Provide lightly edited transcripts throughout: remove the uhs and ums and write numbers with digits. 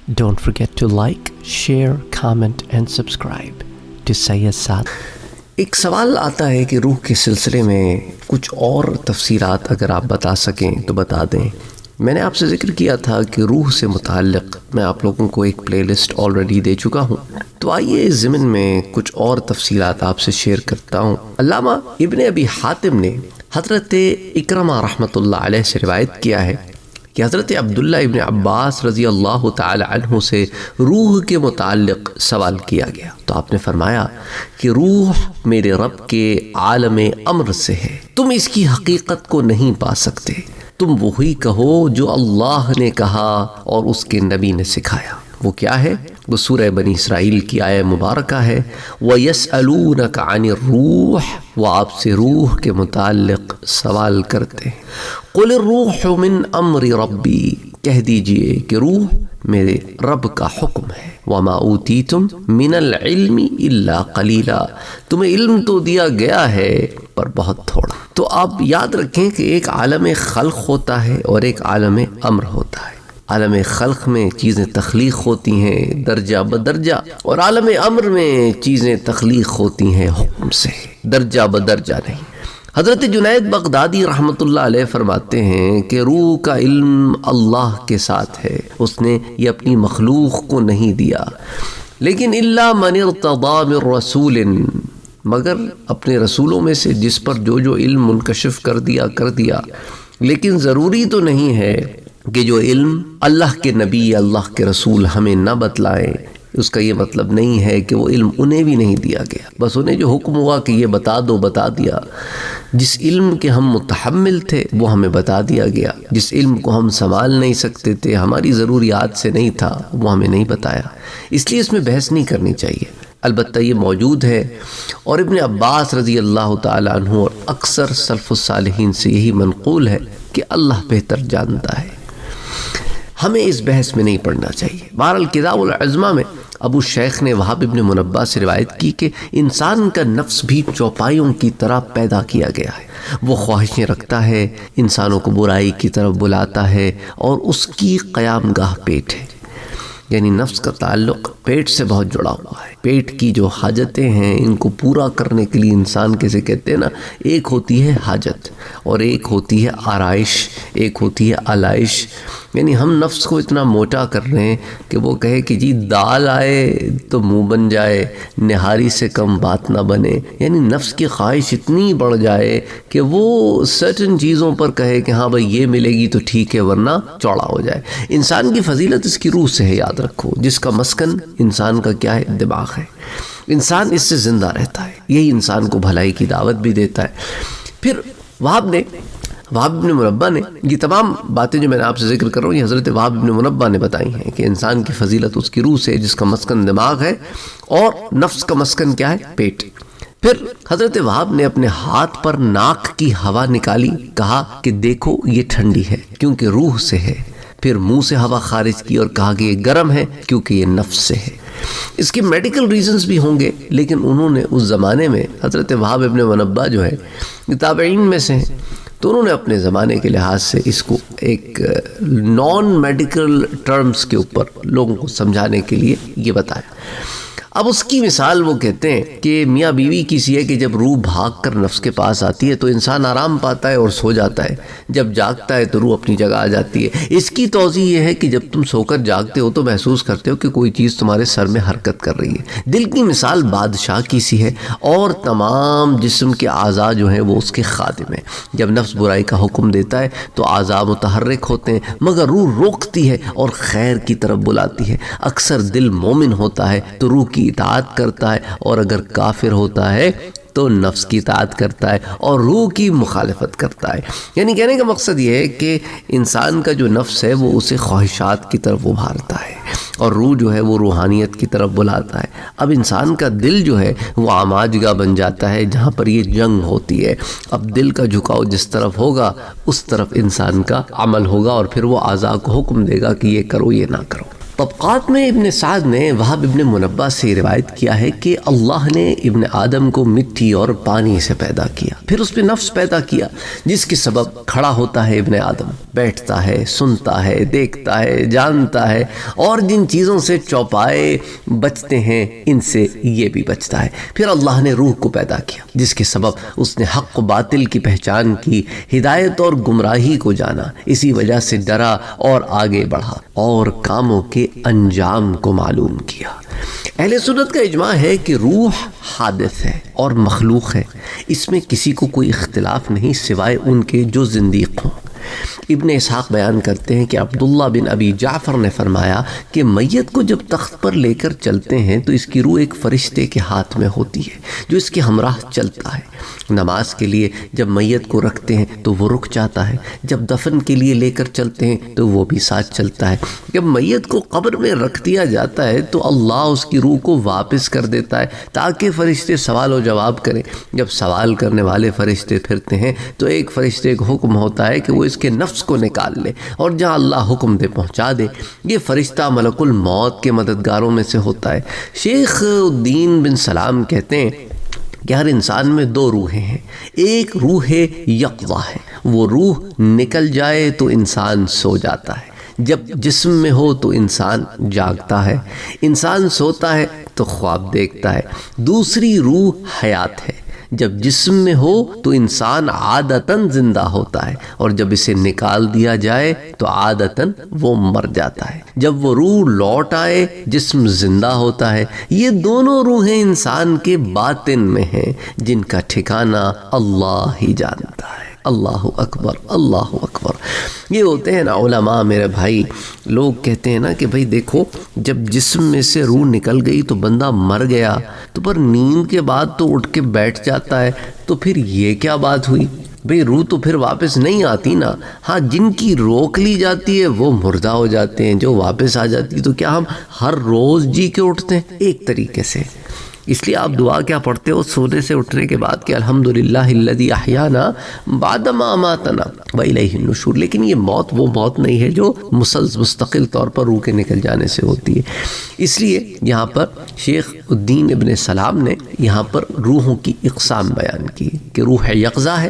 Don't forget to like, share, comment and subscribe to Sayyid Saad. ایک سوال آتا ہے کہ روح کے سلسلے میں کچھ اور تفصیلات اگر آپ بتا سکیں تو بتا دیں. میں نے آپ سے ذکر کیا تھا کہ روح سے متعلق میں آپ لوگوں کو ایک پلے لسٹ آلریڈی دے چکا ہوں، تو آئیے اس ضمن میں کچھ اور تفصیلات آپ سے شیئر کرتا ہوں. علامہ ابن ابی حاتم نے حضرت اکرمہ رحمۃ اللہ علیہ سے روایت کیا ہے کہ حضرت عبداللہ ابن عباس رضی اللہ تعالی عنہ سے روح کے متعلق سوال کیا گیا تو آپ نے فرمایا کہ روح میرے رب کے عالم امر سے ہے، تم اس کی حقیقت کو نہیں پا سکتے، تم وہی کہو جو اللہ نے کہا اور اس کے نبی نے سکھایا. وہ کیا ہے؟ وہ سورہ بنی اسرائیل کی آیہ مبارکہ ہے وَيَسْأَلُونَكَ عَنِ الرُّوحِ، وہ آپ سے روح کے متعلق سوال کرتے ہیں. قُلِ الرُّوحُ مِنْ أَمْرِ رَبِّي، کہہ دیجئے کہ روح میرے رب کا حکم ہے. وَمَا أُوتِيتُم مِنَ الْعِلْمِ إِلَّا قَلِيلًا، تمہیں علم تو دیا گیا ہے پر بہت تھوڑا. تو آپ یاد رکھیں کہ ایک عالم خلق ہوتا ہے اور ایک عالم امر ہوتا ہے. عالم خلق میں چیزیں تخلیق ہوتی ہیں درجہ بدرجہ، اور عالم امر میں چیزیں تخلیق ہوتی ہیں حکم سے، درجہ بدرجہ نہیں. حضرت جنید بغدادی رحمۃ اللہ علیہ فرماتے ہیں کہ روح کا علم اللہ کے ساتھ ہے، اس نے یہ اپنی مخلوق کو نہیں دیا. لیکن الا من ارتضى من رسول، مگر اپنے رسولوں میں سے جس پر جو علم منکشف کر دیا. لیکن ضروری تو نہیں ہے کہ جو علم اللہ کے نبی اللہ کے رسول ہمیں نہ بتلائیں، اس کا یہ مطلب نہیں ہے کہ وہ علم انہیں بھی نہیں دیا گیا. بس انہیں جو حکم ہوا کہ یہ بتا دو بتا دیا. جس علم کے ہم متحمل تھے وہ ہمیں بتا دیا گیا، جس علم کو ہم سنبھال نہیں سکتے تھے، ہماری ضروریات سے نہیں تھا، وہ ہمیں نہیں بتایا. اس لیے اس میں بحث نہیں کرنی چاہیے. البتہ یہ موجود ہے، اور ابن عباس رضی اللہ تعالی عنہ اور اکثر سلف الصالحین سے یہی منقول ہے کہ اللہ بہتر جانتا ہے. ہمیں اس بحث میں نہیں پڑنا چاہیے. بہرحال کتاب العظمہ میں ابو شیخ نے وہاب ابن منبہ سے روایت کی کہ انسان کا نفس بھی چوپایوں کی طرح پیدا کیا گیا ہے. وہ خواہشیں رکھتا ہے، انسانوں کو برائی کی طرف بلاتا ہے، اور اس کی قیام گاہ پیٹ ہے. یعنی نفس کا تعلق پیٹ سے بہت جڑا ہوا ہے. پیٹ کی جو حاجتیں ہیں ان کو پورا کرنے کے لیے انسان کیسے کہتے ہیں نا، ایک ہوتی ہے حاجت اور ایک ہوتی ہے آرائش، ایک ہوتی ہے علائش. یعنی ہم نفس کو اتنا موٹا کر رہے ہیں کہ وہ کہے کہ جی دال آئے تو منہ بن جائے، نہاری سے کم بات نہ بنے. یعنی نفس کی خواہش اتنی بڑھ جائے کہ وہ سرٹن چیزوں پر کہے کہ ہاں بھائی یہ ملے گی تو ٹھیک ہے ورنہ چوڑا ہو جائے. انسان کی فضیلت اس کی روح سے ہے، یاد رکھو. جس کا مسکن انسان کا کیا ہے؟ دماغ ہے. انسان اس سے زندہ رہتا ہے، یہی انسان کو بھلائی کی دعوت بھی دیتا ہے. پھر وہاب ابن منبہ نے یہ تمام باتیں جو میں نے آپ سے ذکر کر رہا ہوں، یہ حضرت وہاب ابن منبہ نے بتائی ہیں کہ انسان کی فضیلت اس کی روح سے، جس کا مسکن دماغ ہے، اور نفس کا مسکن کیا ہے؟ پیٹ. پھر حضرت وہاب نے اپنے ہاتھ پر ناک کی ہوا نکالی، کہا کہ دیکھو یہ ٹھنڈی ہے کیونکہ روح سے ہے. پھر منہ سے ہوا خارج کی اور کہا کہ یہ گرم ہے کیونکہ یہ نفس سے ہے. اس کے میڈیکل ریزنز بھی ہوں گے، لیکن انہوں نے اس زمانے میں حضرت وہاب ابن منبہ جو ہے تابعین میں سے ہیں، تو انہوں نے اپنے زمانے کے لحاظ سے اس کو ایک نان میڈیکل ٹرمز کے اوپر لوگوں کو سمجھانے کے لیے یہ بتایا. اب اس کی مثال وہ کہتے ہیں کہ میاں بیوی کی سی ہے کہ جب روح بھاگ کر نفس کے پاس آتی ہے تو انسان آرام پاتا ہے اور سو جاتا ہے، جب جاگتا ہے تو روح اپنی جگہ آ جاتی ہے. اس کی توضیح یہ ہے کہ جب تم سو کر جاگتے ہو تو محسوس کرتے ہو کہ کوئی چیز تمہارے سر میں حرکت کر رہی ہے. دل کی مثال بادشاہ کی سی ہے، اور تمام جسم کے اعضاء جو ہیں وہ اس کے خادم ہیں. جب نفس برائی کا حکم دیتا ہے تو اعضاء متحرک ہوتے ہیں، مگر روح روکتی ہے اور خیر کی طرف بلاتی ہے. اکثر دل مومن ہوتا ہے تو روح کی اطاعت کرتا ہے، اور اگر کافر ہوتا ہے تو نفس کی اطاعت کرتا ہے اور روح کی مخالفت کرتا ہے. یعنی کہنے کا مقصد یہ ہے کہ انسان کا جو نفس ہے وہ اسے خواہشات کی طرف ابھارتا ہے، اور روح جو ہے وہ روحانیت کی طرف بلاتا ہے. اب انسان کا دل جو ہے وہ آماج گاہ بن جاتا ہے جہاں پر یہ جنگ ہوتی ہے. اب دل کا جھکاؤ جس طرف ہوگا اس طرف انسان کا عمل ہوگا، اور پھر وہ اعضاء کو حکم دے گا کہ یہ کرو یہ نہ کرو. طبقات میں ابن سعد نے وہاب ابن منبہ سے روایت کیا ہے کہ اللہ نے ابن آدم کو مٹی اور پانی سے پیدا کیا، پھر اس پہ نفس پیدا کیا جس کے سبب کھڑا ہوتا ہے ابن آدم. بیٹھتا ہے، سنتا ہے، دیکھتا ہے، جانتا ہے، اور جن چیزوں سے چوپائے بچتے ہیں ان سے یہ بھی بچتا ہے۔ پھر اللہ نے روح کو پیدا کیا جس کے سبب اس نے حق و باطل کی پہچان کی، ہدایت اور گمراہی کو جانا، اسی وجہ سے ڈرا اور آگے بڑھا اور کاموں کے انجام کو معلوم کیا۔ اہل سنت کا اجماع ہے کہ روح حادث ہے اور مخلوق ہے، اس میں کسی کو کوئی اختلاف نہیں سوائے ان کے جو زندیق ہوں۔ ابن اسحاق بیان کرتے ہیں کہ عبداللہ بن ابی جعفر نے فرمایا کہ میت کو جب تخت پر لے کر چلتے ہیں تو اس کی روح ایک فرشتے کے ہاتھ میں ہوتی ہے جو اس کے ہمراہ چلتا ہے۔ نماز کے لیے جب میت کو رکھتے ہیں تو وہ رک جاتا ہے، جب دفن کے لیے لے کر چلتے ہیں تو وہ بھی ساتھ چلتا ہے۔ جب میت کو قبر میں رکھ دیا جاتا ہے تو اللہ اس کی روح کو واپس کر دیتا ہے تاکہ فرشتے سوال و جواب کریں۔ جب سوال کرنے والے فرشتے پھرتے ہیں تو ایک فرشتے کو حکم ہوتا ہے کہ وہ اس کے نفس کو نکال لے اور جہاں اللہ حکم دے پہنچا دے۔ یہ فرشتہ ملک الموت کے مددگاروں میں سے ہوتا ہے۔ شیخ الدین بن سلام کہتے ہیں کہ ہر انسان میں دو روحیں ہیں، ایک روح یقظہ ہے، وہ روح نکل جائے تو انسان سو جاتا ہے، جب جسم میں ہو تو انسان جاگتا ہے، انسان سوتا ہے تو خواب دیکھتا ہے۔ دوسری روح حیات ہے، جب جسم میں ہو تو انسان عادتاً زندہ ہوتا ہے اور جب اسے نکال دیا جائے تو عادتاً وہ مر جاتا ہے۔ جب وہ روح لوٹ آئے جسم زندہ ہوتا ہے۔ یہ دونوں روحیں انسان کے باطن میں ہیں جن کا ٹھکانہ اللہ ہی جانتا ہے۔ اللہ اکبر، اللہ اکبر۔ یہ ہوتے ہیں نا علماء میرے بھائی، لوگ کہتے ہیں نا کہ بھائی دیکھو جب جسم میں سے روح نکل گئی تو بندہ مر گیا، تو پر نیند کے بعد تو اٹھ کے بیٹھ جاتا ہے، تو پھر یہ کیا بات ہوئی؟ بھئی روح تو پھر واپس نہیں آتی نا۔ ہاں جن کی روک لی جاتی ہے وہ مردہ ہو جاتے ہیں، جو واپس آ جاتی ہے تو کیا ہم ہر روز جی کے اٹھتے ہیں؟ ایک طریقے سے۔ اس لیے آپ دعا کیا پڑھتے ہو سونے سے اٹھنے کے بعد کہ الحمدللہ الذی احیانا بعد ما اماتنا والیہ النشور۔ لیکن یہ موت وہ موت نہیں ہے جو مستقل طور پر روح کے نکل جانے سے ہوتی ہے۔ اس لیے یہاں پر شیخ الدین ابن سلام نے یہاں پر روحوں کی اقسام بیان کی کہ روح یقظہ ہے،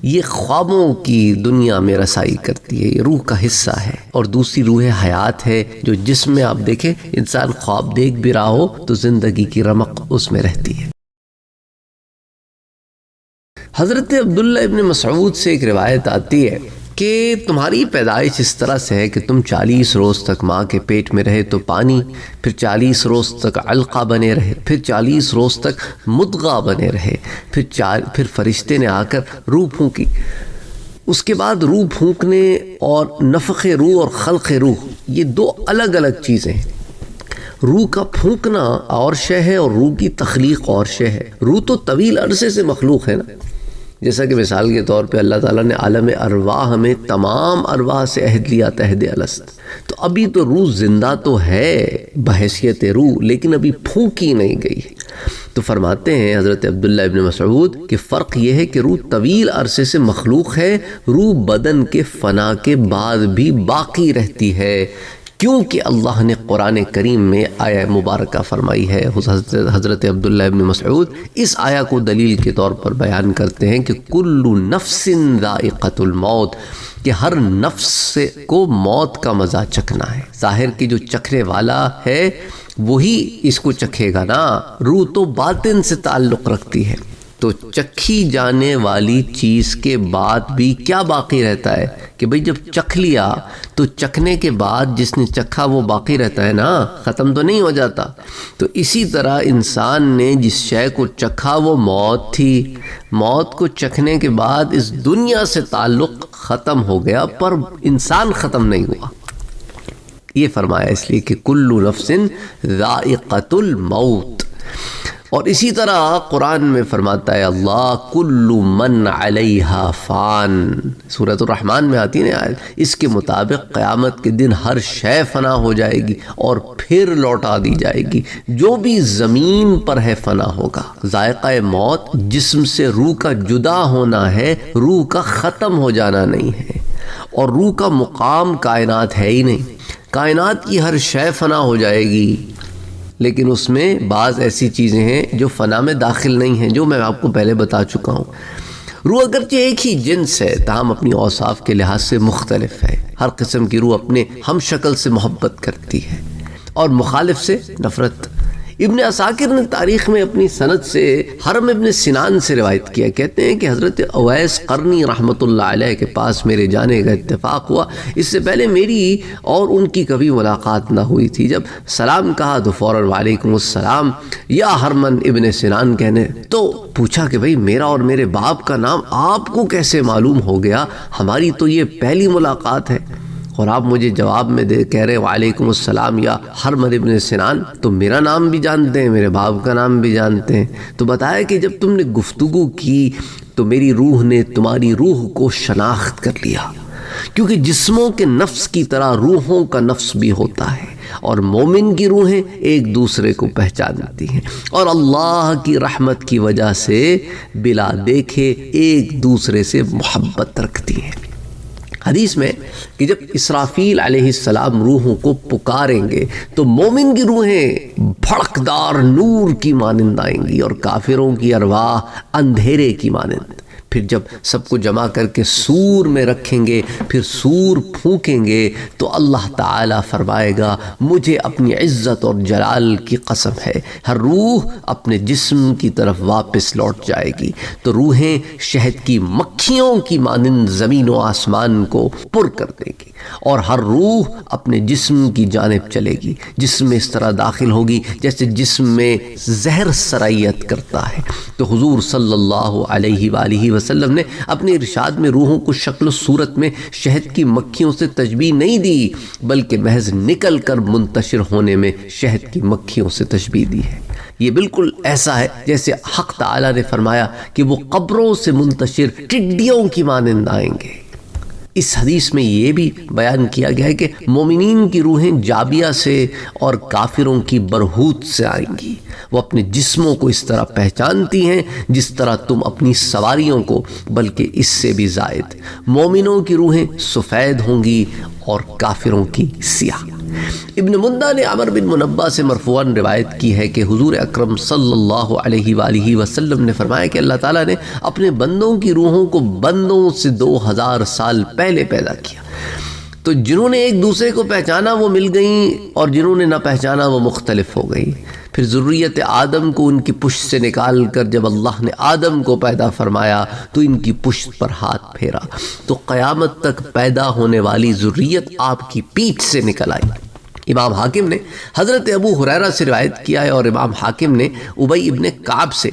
یہ خوابوں کی دنیا میں رسائی کرتی ہے، یہ روح کا حصہ ہے، اور دوسری روح حیات ہے جو جسم میں آپ دیکھیں انسان خواب دیکھ بھی رہا ہو تو زندگی کی رمق اس میں رہتی ہے۔ حضرت عبداللہ ابن مسعود سے ایک روایت آتی ہے کہ تمہاری پیدائش اس طرح سے ہے کہ تم 40 روز تک ماں کے پیٹ میں رہے تو پانی، پھر 40 روز تک علقہ بنے رہے، پھر 40 روز تک مضغہ بنے رہے، پھر فرشتے نے آ کر روح پھونکی۔ اس کے بعد روح پھونکنے اور نفخ روح اور خلق روح یہ دو الگ الگ چیزیں ہیں۔ روح کا پھونکنا اور شے ہے اور روح کی تخلیق اور شے ہے۔ روح تو طویل عرصے سے مخلوق ہے نا، جیسا کہ مثال کے طور پہ اللہ تعالیٰ نے عالم ارواح ہمیں تمام ارواح سے عہد لیا تہ الست، تو ابھی تو روح زندہ تو ہے بحیثیت روح، لیکن ابھی پھونکی نہیں گئی۔ تو فرماتے ہیں حضرت عبداللہ ابن مسعود کہ فرق یہ ہے کہ روح طویل عرصے سے مخلوق ہے، روح بدن کے فنا کے بعد بھی باقی رہتی ہے، کیونکہ اللہ نے قرآن کریم میں آیہ مبارکہ فرمائی ہے۔ حضرت عبداللہ ابن مسعود اس آیہ کو دلیل کے طور پر بیان کرتے ہیں کہ کل نفس ذائقۃ الموت، کہ ہر نفس کو موت کا مزہ چکھنا ہے۔ ظاہر کی جو چکھنے والا ہے وہی اس کو چکھے گا نا، روح تو باطن سے تعلق رکھتی ہے، تو چکھی جانے والی چیز کے بعد بھی کیا باقی رہتا ہے کہ بھئی جب چکھ لیا تو چکھنے کے بعد جس نے چکھا وہ باقی رہتا ہے نا، ختم تو نہیں ہو جاتا۔ تو اسی طرح انسان نے جس شے کو چکھا وہ موت تھی، موت کو چکھنے کے بعد اس دنیا سے تعلق ختم ہو گیا پر انسان ختم نہیں ہوا۔ یہ فرمایا اس لیے کہ کل نفس ذائقۃ الموت۔ اور اسی طرح قرآن میں فرماتا ہے اللہ کل من علیہا فان، سورۃ الرحمن میں آتی ہے آیت، اس کے مطابق قیامت کے دن ہر شے فنا ہو جائے گی اور پھر لوٹا دی جائے گی، جو بھی زمین پر ہے فنا ہوگا۔ ذائقہ موت جسم سے روح کا جدا ہونا ہے، روح کا ختم ہو جانا نہیں ہے، اور روح کا مقام کائنات ہے ہی نہیں۔ کائنات کی ہر شے فنا ہو جائے گی، لیکن اس میں بعض ایسی چیزیں ہیں جو فنا میں داخل نہیں ہیں، جو میں آپ کو پہلے بتا چکا ہوں۔ روح اگرچہ ایک ہی جنس ہے تاہم اپنی اوصاف کے لحاظ سے مختلف ہے۔ ہر قسم کی روح اپنے ہم شکل سے محبت کرتی ہے اور مخالف سے نفرت۔ ابن عساکر نے تاریخ میں اپنی سند سے حرم ابن سنان سے روایت کیا، کہتے ہیں کہ حضرت اویس قرنی رحمۃ اللہ علیہ کے پاس میرے جانے کا اتفاق ہوا۔ اس سے پہلے میری اور ان کی کبھی ملاقات نہ ہوئی تھی۔ جب سلام کہا تو فوراً وعلیکم السلام یا حرمن ابن سنان کہنے تو پوچھا کہ بھئی میرا اور میرے باپ کا نام آپ کو کیسے معلوم ہو گیا؟ ہماری تو یہ پہلی ملاقات ہے۔ اور آپ مجھے جواب میں کہہ رہے وعلیکم السلام یا حرمن ابن سنان، تو میرا نام بھی جانتے ہیں، میرے باپ کا نام بھی جانتے ہیں۔ تو بتایا کہ جب تم نے گفتگو کی تو میری روح نے تمہاری روح کو شناخت کر لیا، کیونکہ جسموں کے نفس کی طرح روحوں کا نفس بھی ہوتا ہے، اور مومن کی روحیں ایک دوسرے کو پہچانتی ہیں اور اللہ کی رحمت کی وجہ سے بلا دیکھے ایک دوسرے سے محبت رکھتی ہیں۔ حدیث میں کہ جب اسرافیل علیہ السلام روحوں کو پکاریں گے تو مومن کی روحیں بھڑکدار نور کی مانند آئیں گی اور کافروں کی ارواح اندھیرے کی مانند۔ پھر جب سب کو جمع کر کے سور میں رکھیں گے، پھر سور پھونکیں گے تو اللہ تعالیٰ فرمائے گا مجھے اپنی عزت اور جلال کی قسم ہے، ہر روح اپنے جسم کی طرف واپس لوٹ جائے گی۔ تو روحیں شہد کی مکھیوں کی مانند زمین و آسمان کو پر کر دے گی اور ہر روح اپنے جسم کی جانب چلے گی۔ جسم میں اس طرح داخل ہوگی جیسے جسم میں زہر سرایت کرتا ہے۔ تو حضور صلی اللہ علیہ وآلہ وسلم نے اپنے ارشاد میں روحوں کو شکل و صورت میں شہد کی مکھیوں سے تشبیہ نہیں دی، بلکہ محض نکل کر منتشر ہونے میں شہد کی مکھیوں سے تشبیہ دی ہے۔ یہ بالکل ایسا ہے جیسے حق تعالیٰ نے فرمایا کہ وہ قبروں سے منتشر ٹڈیوں کی مانند آئیں گے۔ اس حدیث میں یہ بھی بیان کیا گیا ہے کہ مومنین کی روحیں جابیہ سے اور کافروں کی برہوت سے آئیں گی۔ وہ اپنے جسموں کو اس طرح پہچانتی ہیں جس طرح تم اپنی سواریوں کو، بلکہ اس سے بھی زائد۔ مومنوں کی روحیں سفید ہوں گی اور کافروں کی سیاہ۔ ابن مندہ نے عمر بن منبہ سے مرفوعاً روایت کی ہے کہ حضور اکرم صلی اللہ علیہ وآلہ وسلم نے فرمایا کہ اللہ تعالیٰ نے اپنے بندوں کی روحوں کو بندوں سے 2000 سال پہلے پیدا کیا، تو جنہوں نے ایک دوسرے کو پہچانا وہ مل گئیں اور جنہوں نے نہ پہچانا وہ مختلف ہو گئیں۔ پھر ذریت آدم کو ان کی پشت سے نکال کر جب اللہ نے آدم کو پیدا فرمایا تو ان کی پشت پر ہاتھ پھیرا، تو قیامت تک پیدا ہونے والی ذریت آپ کی پیٹھ سے نکل آئی۔ امام حاکم نے حضرت ابو ہریرہ سے روایت کیا ہے اور امام حاکم نے ابی ابن کعب سے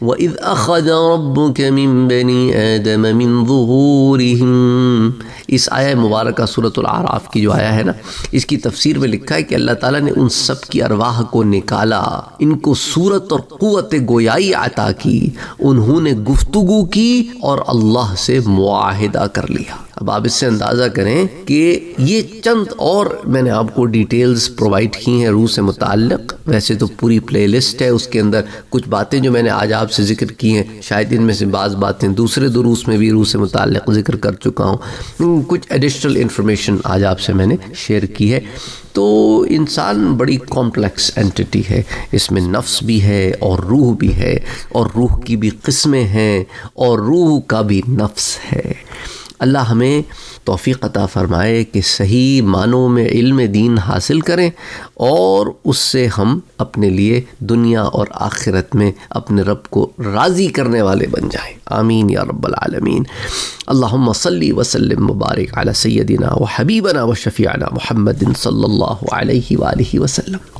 وَإِذْ أَخَذَ رَبُّكَ مِن بَنِي آدَمَ مِن ظُهُورِهِمْ، اس آیہ مبارکہ سورۃ الاعراف کی جو آیہ ہے نا، اس کی تفسیر میں لکھا ہے کہ اللہ تعالیٰ نے ان سب کی ارواح کو نکالا، ان کو صورت اور قوت گویائی عطا کی، انہوں نے گفتگو کی اور اللہ سے معاہدہ کر لیا۔ اب آپ اس سے اندازہ کریں کہ یہ چند اور میں نے آپ کو ڈیٹیلز پرووائڈ کی ہیں روح سے متعلق۔ ویسے تو پوری پلے لسٹ ہے، اس کے اندر کچھ باتیں جو میں نے آج آپ سے ذکر کی ہیں، شاید ان میں سے بعض باتیں دوسرے دروس میں بھی روح سے متعلق ذکر کر چکا ہوں، کچھ ایڈیشنل انفارمیشن آج آپ سے میں نے شیئر کی ہے۔ تو انسان بڑی کمپلیکس اینٹیٹی ہے، اس میں نفس بھی ہے اور روح بھی ہے، اور روح کی بھی قسمیں ہیں اور روح کا بھی نفس ہے۔ اللہ ہمیں توفیق عطا فرمائے کہ صحیح معنوں میں علم دین حاصل کریں اور اس سے ہم اپنے لیے دنیا اور آخرت میں اپنے رب کو راضی کرنے والے بن جائیں۔ آمین یا رب العالمین۔ اللہم صلی وسلم مبارک علی سیدنا و حبیبنا و شفیعنا محمد صلی اللہ علیہ وآلہ وسلم۔